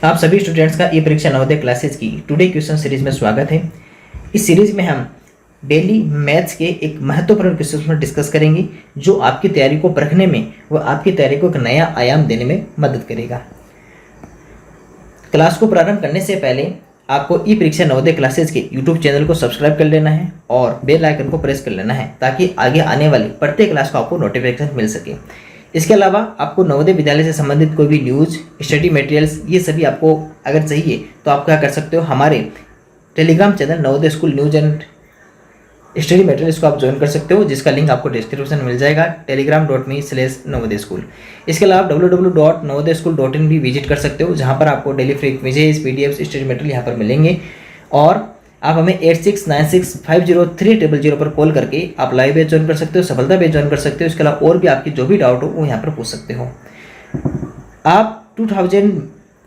आप सभी स्टूडेंट्स का ई परीक्षा नवोदय क्लासेज की टुडे क्वेश्चन सीरीज में स्वागत है। इस सीरीज में हम डेली मैथ्स के एक महत्वपूर्ण क्वेश्चन पर डिस्कस करेंगे जो आपकी तैयारी को परखने में व आपकी तैयारी को एक नया आयाम देने में मदद करेगा। क्लास को प्रारंभ करने से पहले आपको ई परीक्षा नवोदय क्लासेज के यूट्यूब चैनल को सब्सक्राइब कर लेना है और बेल आइकन को प्रेस कर लेना है ताकि आगे आने वाली प्रत्येक क्लास को आपको नोटिफिकेशन मिल सके। इसके अलावा आपको नवोदय विद्यालय से संबंधित कोई भी न्यूज़, स्टडी मटेरियल्स, ये सभी आपको अगर चाहिए तो आप क्या कर सकते हो, हमारे Telegram channel Navodaya school news and study materials को आप ज्वाइन कर सकते हो, जिसका लिंक आपको डिस्क्रिप्शन में मिल जाएगा telegram.me/नवोदय स्कूल। इसके अलावा www.navodayaschool.in भी विजिट कर सकते हो, जहाँ पर आपको daily free quizzes, PDF, study material यहाँ पर मिलेंगे। और आप हमें 8696503000 पर कॉल करके आप लाइव बैच ज्वाइन कर सकते हो, सफलता बैच ज्वाइन कर सकते हो। इसके अलावा और भी आपकी जो भी डाउट हो वो यहाँ पर पूछ सकते हो। आप 2000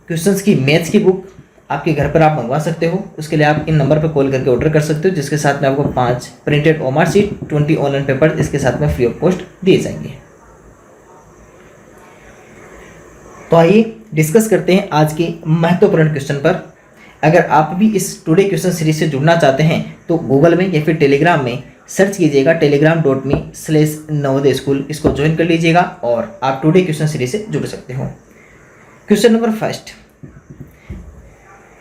क्वेश्चंस की मैथ्स की बुक आपके घर पर आप मंगवा सकते हो। उसके लिए आप इन नंबर पर कॉल करके ऑर्डर कर सकते हो, जिसके साथ में आपको 5 printed OMR sheet, 20 online paper इसके साथ में फ्री ऑफ कॉस्ट दिए जाएंगे। तो आइए डिस्कस करते हैं आज के महत्वपूर्ण क्वेश्चन पर। अगर आप भी इस टुडे क्वेश्चन सीरीज से जुड़ना चाहते हैं तो गूगल में या फिर टेलीग्राम में सर्च कीजिएगा telegram.me/नवोदय स्कूल, इसको ज्वाइन कर लीजिएगा और आप टुडे क्वेश्चन सीरीज से जुड़ सकते हो। Question number first,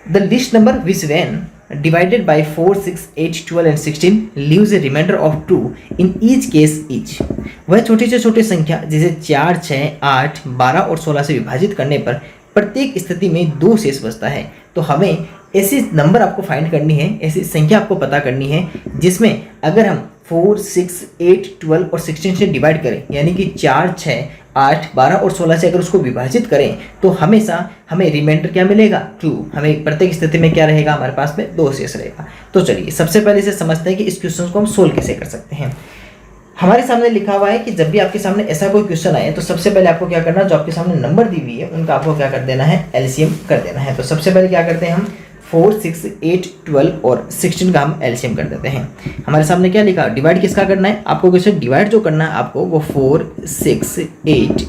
the list number which when divided by 4, 6, 8, 12 and 16 leaves a remainder of 2 in each case each। वह छोटी से छोटी संख्या जिसे 4, 6, 8, 12 और 16 से विभाजित करने पर प्रत्येक स्थिति में 2 शेष बचता है। तो हमें ऐसी नंबर आपको फाइंड करनी है, ऐसी संख्या आपको पता करनी है जिसमें अगर हम 4, 6, 8, 12 और 16 से डिवाइड करें, यानी कि 4, 6, 8, 12 और 16 से अगर उसको विभाजित करें तो हमेशा हमें रिमाइंडर क्या मिलेगा, 2। हमें प्रत्येक स्थिति में क्या रहेगा, हमारे पास में 2 शेष रहेगा। तो चलिए सबसे पहले इसे समझते हैं कि इस क्वेश्चन को हम सोल्व कैसे कर सकते हैं। हमारे सामने लिखा हुआ है कि जब भी आपके सामने ऐसा कोई क्वेश्चन आए तो सबसे पहले आपको क्या करना है, जो आपके सामने नंबर दी हुई है उनका आपको क्या कर देना है, एलसीएम कर देना है। तो सबसे पहले क्या करते हैं हम 4, 6, 8, 12 और 16 का हम एलसीएम कर देते हैं। हमारे सामने क्या लिखा, डिवाइड किसका करना है, आपको कैसे डिवाइड जो करना है आपको वो 4, 6, 8,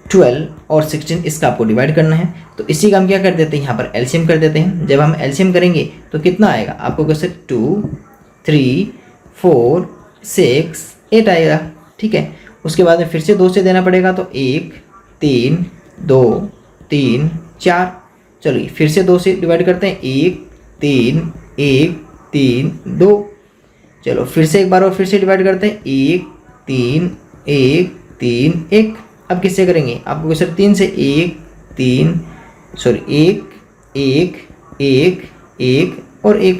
12 और 16 इसका आपको डिवाइड करना है। तो इसी का हम क्या कर देते हैं, यहाँ पर एलसीएम कर देते हैं। जब हम एलसीएम करेंगे तो कितना आएगा, आपको कैसे 2, 3, 4, 6, 8 आएगा। ठीक है, उसके बाद में फिर से 2 से देना पड़ेगा तो 1, 3, 2, 3, 4। चलिए फिर से 2 से डिवाइड करते हैं, 1, 3, 1, 3, 2। चलो फिर से एक बार और फिर से डिवाइड करते हैं, 1, 3, 1, 3, 1। अब किससे करेंगे, आपको कैसे 3 से 1, 1, 1, 1, 1 और 1।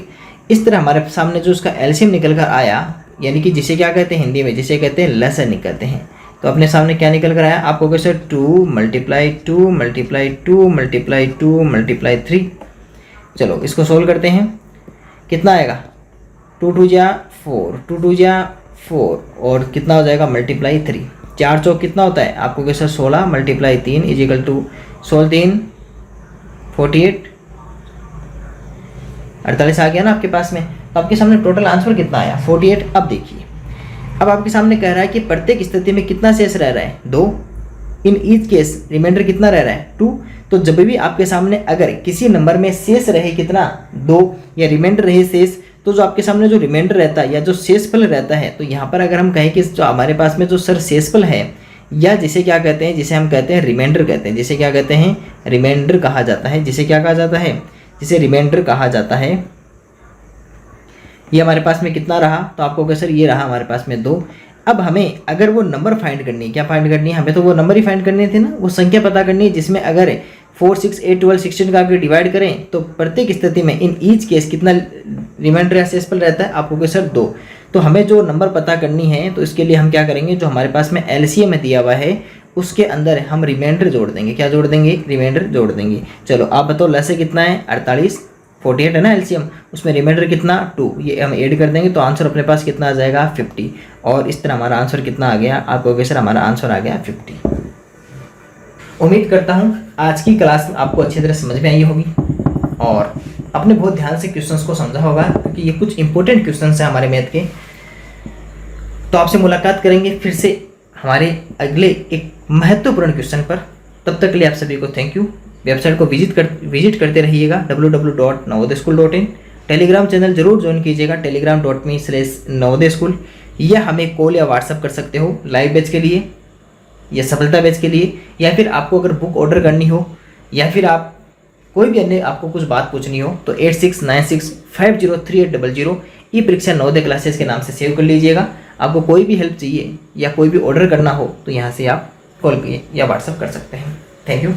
इस तरह हमारे सामने जो उसका एलसीएम निकल कर आया, यानी कि जिसे क्या कहते हैं हिंदी में, जिसे कहते हैं लसन निकलते हैं। तो अपने सामने क्या निकल कर आया, आपको कैसे 2 × 2 × 2 × 2 × 3। चलो इसको सोल्व करते हैं, कितना आएगा, 2 2 जा 4, 2 2 जा 4 और कितना हो जाएगा मल्टीप्लाई 3। 4 चौक कितना होता है, आपको कैसे 16 × 3 = 16 3 48, 48 आ गया ना आपके पास में। तो आपके सामने टोटल आंसर कितना आया, 48। अब देखिए, अब आपके सामने कह रहा है कि प्रत्येक स्थिति में कितना शेष रह रहा है, 2। इन ईच केस रिमाइंडर कितना रह रहा है, 2। तो जब भी आपके सामने अगर किसी नंबर में शेष रहे कितना, 2 या रिमाइंडर रहे शेष, तो जो आपके सामने जो रिमाइंडर रहता है या जो शेषफल रहता है, तो यहाँ पर अगर हम कहें कि जो हमारे पास में जो सर शेषफल है, या जिसे क्या कहते हैं, जिसे हम कहते हैं रिमाइंडर कहते हैं, जिसे क्या कहते हैं, रिमाइंडर कहा जाता है, जिसे क्या कहा जाता है, जिसे रिमाइंडर कहा जाता है। ये हमारे पास में कितना रहा, तो आपको क्या सर ये रहा हमारे पास में 2। अब हमें अगर वो नंबर फाइंड करनी है, क्या फाइंड करनी है, हमें तो वो नंबर ही फाइंड करने थे ना, वो संख्या पता करनी है जिसमें अगर 4, 6, 8, 12, 16 का आपके डिवाइड करें तो प्रत्येक स्थिति में इन ईच केस कितना रिमाइंडर या शेषफल रहता है, आपको क्या सर 2। तो हमें जो नंबर पता करनी है तो इसके लिए हम क्या करेंगे, जो हमारे पास में एलसीएम में दिया हुआ है उसके अंदर हम रिमाइंडर जोड़ देंगे। क्या जोड़ देंगे, रिमाइंडर जोड़ देंगे। चलो आप बताओ लसे कितना है, 48, 48 है ना एलसीएम, उसमें रिमाइंडर कितना 2, ये हम ऐड कर देंगे तो आंसर अपने पास कितना आ जाएगा 50। और इस तरह हमारा आंसर कितना आ गया, आपको कहोगे सर हमारा आंसर आ गया 50। उम्मीद करता हूँ आज की क्लास आपको अच्छी तरह समझ में आई होगी और आपने बहुत ध्यान से क्वेश्चंस को समझा होगा, क्योंकि ये कुछ इंपॉर्टेंट क्वेश्चंस हैं हमारे मैथ के। तो आपसे मुलाकात करेंगे फिर से हमारे अगले एक महत्वपूर्ण क्वेश्चन पर। तब तक के लिए आप सभी को थैंक यू। वेबसाइट को विजिट करते रहिएगा www.navodayaschool.in। टेलीग्राम चैनल जरूर ज्वाइन कीजिएगा telegram.me/navodayaschool, या हमें कॉल या व्हाट्सअप कर सकते हो लाइव बैच के लिए या सफलता बैच के लिए, या फिर आपको अगर बुक ऑर्डर करनी हो या फिर आप कोई भी अन्य आपको कुछ बात पूछनी हो तो 8696503800 ई परीक्षा नवोदय क्लासेस के नाम से सेव कर लीजिएगा। आपको कोई भी हेल्प चाहिए या कोई भी ऑर्डर करना हो तो यहाँ से आप कॉल या व्हाट्सअप कर सकते हैं। Thank you.